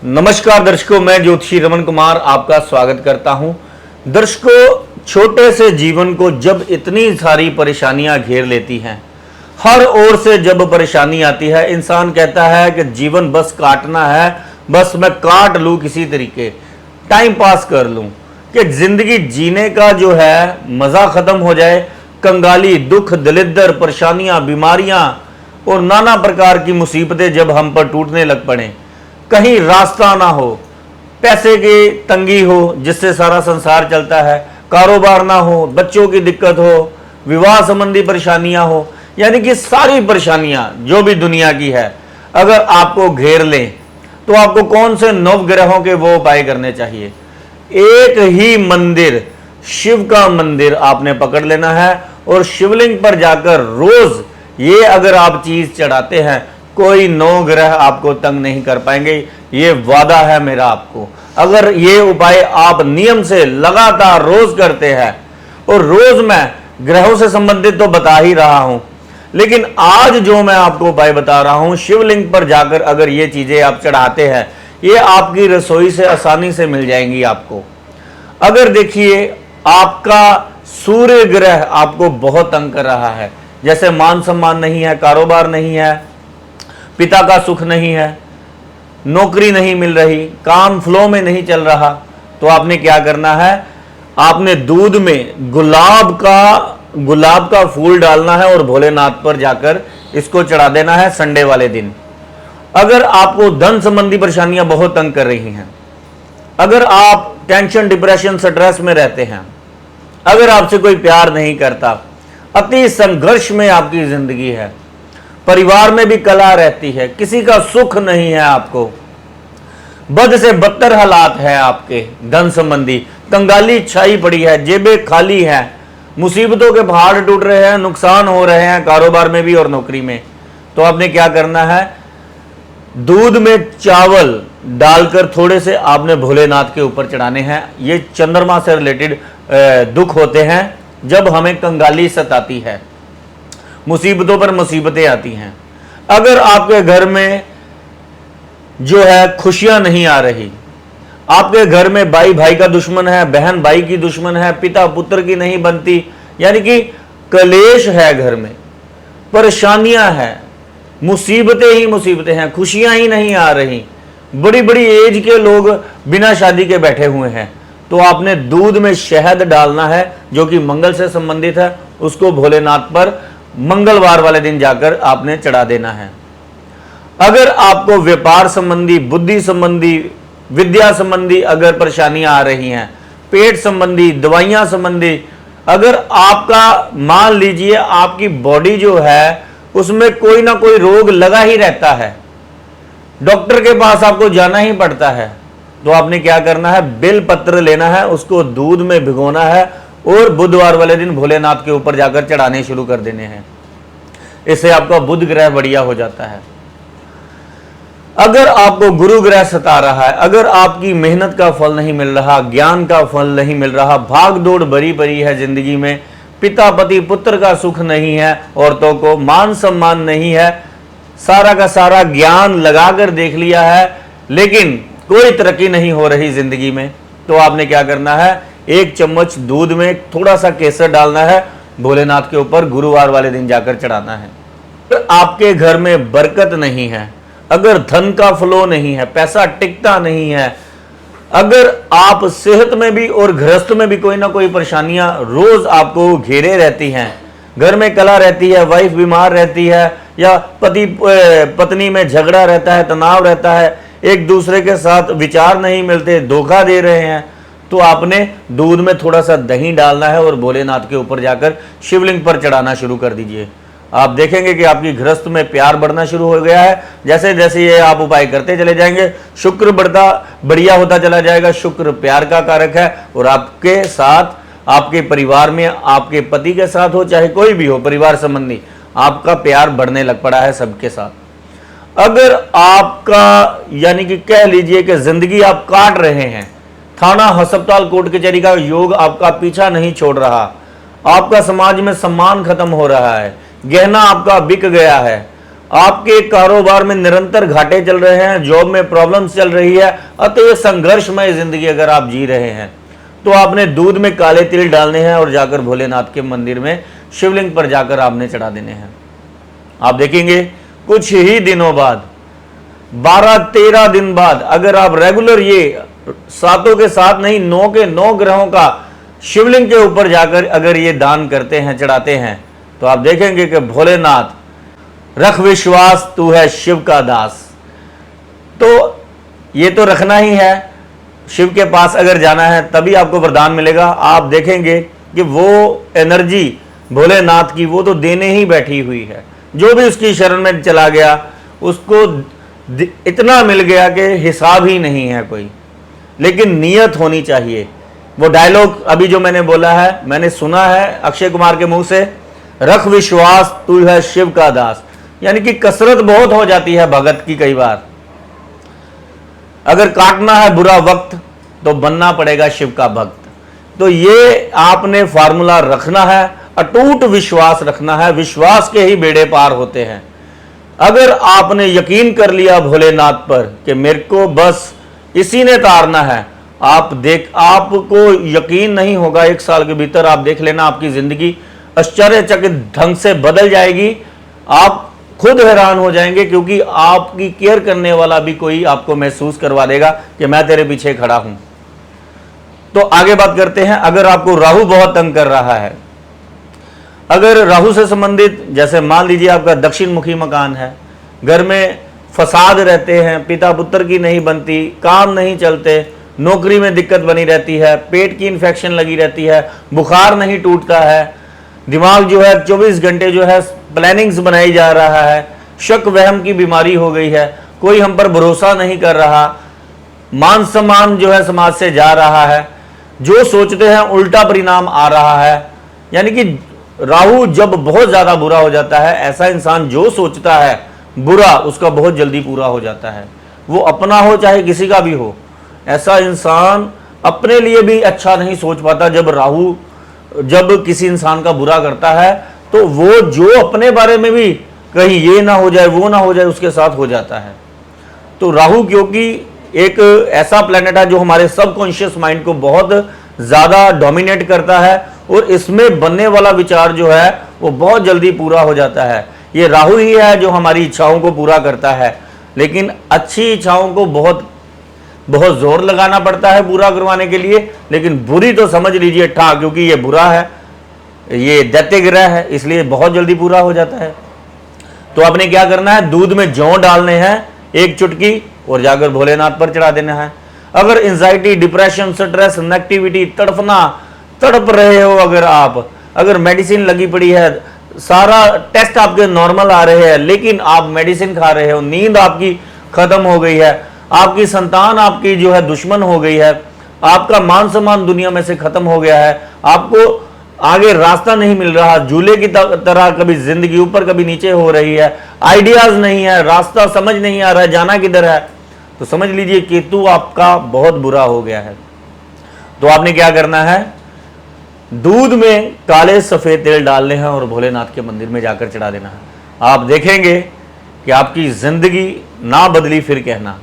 नमस्कार दर्शकों, मैं ज्योतिषी रमन कुमार आपका स्वागत करता हूं। दर्शकों, छोटे से जीवन को जब इतनी सारी परेशानियां घेर लेती हैं, हर ओर से जब परेशानी आती है, इंसान कहता है कि जीवन बस काटना है, बस मैं काट लूं, किसी तरीके टाइम पास कर लूं, कि जिंदगी जीने का जो है मजा खत्म हो जाए। कंगाली, दुख, दलिद्र, परेशानियां, बीमारियां और नाना प्रकार की मुसीबतें जब हम पर टूटने लग पड़े, कहीं रास्ता ना हो, पैसे की तंगी हो जिससे सारा संसार चलता है, कारोबार ना हो, बच्चों की दिक्कत हो, विवाह संबंधी परेशानियां हो, यानी कि सारी परेशानियां जो भी दुनिया की है अगर आपको घेर लें तो आपको कौन से नवग्रहों के वो उपाय करने चाहिए। एक ही मंदिर, शिव का मंदिर आपने पकड़ लेना है और शिवलिंग पर जाकर रोज ये अगर आप चीज चढ़ाते हैं, कोई नौ ग्रह आपको तंग नहीं कर पाएंगे। ये वादा है मेरा आपको। अगर ये उपाय आप नियम से लगातार रोज करते हैं, और रोज मैं ग्रहों से संबंधित तो बता ही रहा हूं, लेकिन आज जो मैं आपको उपाय बता रहा हूं, शिवलिंग पर जाकर अगर ये चीजें आप चढ़ाते हैं, ये आपकी रसोई से आसानी से मिल जाएंगी आपको। अगर देखिए आपका सूर्य ग्रह आपको बहुत तंग कर रहा है, जैसे मान सम्मान नहीं है, कारोबार नहीं है, पिता का सुख नहीं है, नौकरी नहीं मिल रही, काम फ्लो में नहीं चल रहा, तो आपने क्या करना है, आपने दूध में गुलाब का फूल डालना है और भोलेनाथ पर जाकर इसको चढ़ा देना है संडे वाले दिन। अगर आपको धन संबंधी परेशानियां बहुत तंग कर रही हैं, अगर आप टेंशन, डिप्रेशन, स्ट्रेस में रहते हैं, अगर आपसे कोई प्यार नहीं करता, अति संघर्ष में आपकी जिंदगी है, परिवार में भी कलह रहती है, किसी का सुख नहीं है, आपको बद से बदतर हालात है, आपके धन संबंधी कंगाली छाई पड़ी है, जेबें खाली है, मुसीबतों के पहाड़ टूट रहे हैं, नुकसान हो रहे हैं कारोबार में भी और नौकरी में, तो आपने क्या करना है, दूध में चावल डालकर थोड़े से आपने भोलेनाथ के ऊपर चढ़ाने हैं। ये चंद्रमा से रिलेटेड दुख होते हैं जब हमें कंगाली सताती है, मुसीबतों पर मुसीबतें आती हैं। अगर आपके घर में जो है खुशियां नहीं आ रही, आपके घर में भाई भाई का दुश्मन है, बहन भाई की दुश्मन है, पिता पुत्र की नहीं बनती, यानी कि कलेश है, घर में परेशानियां हैं, मुसीबतें ही मुसीबतें हैं, खुशियां ही नहीं आ रही, बड़ी बड़ी एज के लोग बिना शादी के बैठे हुए हैं, तो आपने दूध में शहद डालना है जो कि मंगल से संबंधित है, उसको भोलेनाथ पर मंगलवार वाले दिन जाकर आपने चढ़ा देना है। अगर आपको व्यापार संबंधी, बुद्धि संबंधी, विद्या संबंधी अगर परेशानियां आ रही हैं, पेट संबंधी, दवाइयां संबंधी, अगर आपका मान लीजिए आपकी बॉडी जो है उसमें कोई ना कोई रोग लगा ही रहता है, डॉक्टर के पास आपको जाना ही पड़ता है, तो आपने क्या करना है, बेल पत्र लेना है, उसको दूध में भिगोना है और बुधवार वाले दिन भोलेनाथ के ऊपर जाकर चढ़ाने शुरू कर देने हैं। इससे आपका बुध ग्रह बढ़िया हो जाता है। अगर आपको गुरु ग्रह सता रहा है, अगर आपकी मेहनत का फल नहीं मिल रहा, ज्ञान का फल नहीं मिल रहा, भाग दौड़ भरी पड़ी है जिंदगी में, पिता पति पुत्र का सुख नहीं है, औरतों को मान सम्मान नहीं है, सारा का सारा ज्ञान लगाकर देख लिया है लेकिन कोई तरक्की नहीं हो रही जिंदगी में, तो आपने क्या करना है, एक चम्मच दूध में थोड़ा सा केसर डालना है, भोलेनाथ के ऊपर गुरुवार वाले दिन जाकर चढ़ाना है। तो आपके घर में बरकत नहीं है, अगर धन का फ्लो नहीं है, पैसा टिकता नहीं है, अगर आप सेहत में भी और गृहस्थ में भी कोई ना कोई परेशानियां रोज आपको घेरे रहती हैं, घर में कलह रहती है, वाइफ बीमार रहती है, या पति पत्नी में झगड़ा रहता है, तनाव रहता है, एक दूसरे के साथ विचार नहीं मिलते, धोखा दे रहे हैं, तो आपने दूध में थोड़ा सा दही डालना है और भोलेनाथ के ऊपर जाकर शिवलिंग पर चढ़ाना शुरू कर दीजिए। आप देखेंगे कि आपकी गृहस्थ में प्यार बढ़ना शुरू हो गया है। जैसे जैसे ये आप उपाय करते चले जाएंगे, शुक्र बढ़िया होता चला जाएगा। शुक्र प्यार का कारक है और आपके साथ, आपके परिवार में, आपके पति के साथ हो चाहे कोई भी हो परिवार संबंधी, आपका प्यार बढ़ने लग पड़ा है सबके साथ। अगर आपका यानी कि कह लीजिए कि जिंदगी आप काट रहे हैं, थाना, अस्पताल, कोर्ट कचहरी का योग आपका पीछा नहीं छोड़ रहा, आपका समाज में सम्मान खत्म हो रहा है, गहना आपका बिक गया है, आपके कारोबार में निरंतर घाटे चल रहे हैं, जॉब में प्रॉब्लम्स चल रही है, अतः संघर्षमय जिंदगी अगर आप जी रहे हैं तो आपने दूध में काले तिल डालने हैं और जाकर भोलेनाथ के मंदिर में शिवलिंग पर जाकर आपने चढ़ा देने हैं। आप देखेंगे कुछ ही दिनों बाद, 12-13 दिन बाद, अगर आप रेगुलर ये 7 के 7 नहीं 9 के 9 ग्रहों का शिवलिंग के ऊपर जाकर अगर ये दान करते हैं, चढ़ाते हैं, तो आप देखेंगे कि भोलेनाथ, रख विश्वास तू है शिव का दास। तो ये तो रखना ही है, शिव के पास अगर जाना है तभी आपको वरदान मिलेगा। आप देखेंगे कि वो एनर्जी भोलेनाथ की वो तो देने ही बैठी हुई है। जो भी उसकी शरण में चला गया उसको इतना मिल गया कि हिसाब ही नहीं है कोई। लेकिन नियत होनी चाहिए। वो डायलॉग अभी जो मैंने बोला है, मैंने सुना है अक्षय कुमार के मुंह से, रख विश्वास तू है शिव का दास। यानी कि कसरत बहुत हो जाती है भगत की कई बार। अगर काटना है बुरा वक्त तो बनना पड़ेगा शिव का भक्त। तो ये आपने फार्मूला रखना है, अटूट विश्वास रखना है। विश्वास के ही बेड़े पार होते हैं। अगर आपने यकीन कर लिया भोलेनाथ पर कि मेरे को बस इसी ने तारना है, आपको यकीन नहीं होगा, 1 साल के भीतर आप देख लेना आपकी जिंदगी आश्चर्यचकित ढंग से बदल जाएगी। आप खुद हैरान हो जाएंगे, क्योंकि आपकी केयर करने वाला भी कोई आपको महसूस करवा देगा कि मैं तेरे पीछे खड़ा हूं। तो आगे बात करते हैं। अगर आपको राहु बहुत तंग कर रहा है, अगर राहु से संबंधित, जैसे मान लीजिए आपका दक्षिण मुखी मकान है, घर में फसाद रहते हैं, पिता पुत्र की नहीं बनती, काम नहीं चलते, नौकरी में दिक्कत बनी रहती है, पेट की इन्फेक्शन लगी रहती है, बुखार नहीं टूटता है, दिमाग जो है 24 घंटे जो है प्लानिंग्स बनाई जा रहा है, शक वहम की बीमारी हो गई है, कोई हम पर भरोसा नहीं कर रहा, मान सम्मान जो है समाज से जा रहा है, जो सोचते हैं उल्टा परिणाम आ रहा है। यानी कि राहु जब बहुत ज्यादा बुरा हो जाता है, ऐसा इंसान जो सोचता है बुरा उसका बहुत जल्दी पूरा हो जाता है। वो अपना हो चाहे किसी का भी हो, ऐसा इंसान अपने लिए भी अच्छा नहीं सोच पाता। जब राहु जब किसी इंसान का बुरा करता है तो वो जो अपने बारे में भी कहीं ये ना हो जाए वो ना हो जाए उसके साथ हो जाता है। तो राहु क्योंकि एक ऐसा प्लेनेट है जो हमारे सबकॉन्शियस माइंड को बहुत ज्यादा डोमिनेट करता है और इसमें बनने वाला विचार जो है वो बहुत जल्दी पूरा हो जाता है। ये राहु ही है जो हमारी इच्छाओं को पूरा करता है, लेकिन अच्छी इच्छाओं को बहुत बहुत जोर लगाना पड़ता है पूरा करवाने के लिए। लेकिन बुरी तो समझ लीजिए ठा, क्योंकि ये बुरा है, ये दैत्य ग्रह है, इसलिए बहुत जल्दी पूरा हो जाता है। तो आपने क्या करना है, दूध में जौ डालने हैं 1 चुटकी और जाकर भोलेनाथ पर चढ़ा देना है। अगर एंजाइटी, डिप्रेशन, स्ट्रेस, नेगेटिविटी, तड़प रहे हो, अगर मेडिसिन लगी पड़ी है, सारा टेस्ट आपके नॉर्मल आ रहे हैं, लेकिन आप मेडिसिन खा रहे हो, नींद आपकी खत्म हो गई है, आपकी संतान आपकी जो है दुश्मन हो गई है, आपका मान सम्मान दुनिया में से खत्म हो गया है, आपको आगे रास्ता नहीं मिल रहा, झूले की तरह कभी जिंदगी ऊपर कभी नीचे हो रही है, आइडियाज नहीं है, रास्ता समझ नहीं आ रहा है, जाना किधर है, तो समझ लीजिए केतु आपका बहुत बुरा हो गया है। तो आपने क्या करना है, दूध में काले सफेद तिल डालने हैं और भोलेनाथ के मंदिर में जाकर चढ़ा देना है। आप देखेंगे कि आपकी जिंदगी ना बदली फिर कहना।